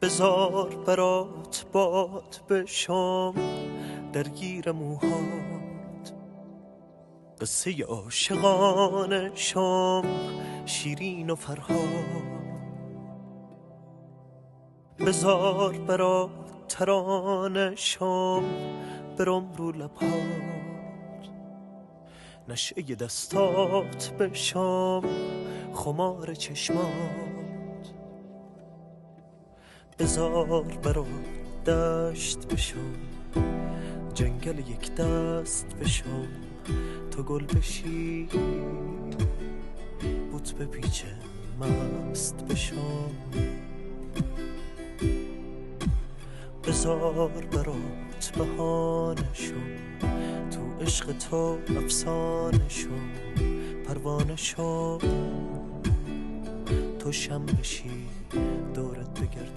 بزار برات باد بشم درگیر موهات، قصه عاشقانه شم شیرین و فرهاد. بزار برات ترانه شم برم رو لبات، نشعه دستات بشم خمار چشمات. بزار برات دشت بشم جنگل یک دست بشم، تو گل بشی بوت بپیچه مست بشم. بزار برات بهانه شم تو عشق تو افسانه شم، پروانه شم تو شم بشی دورت بگرد.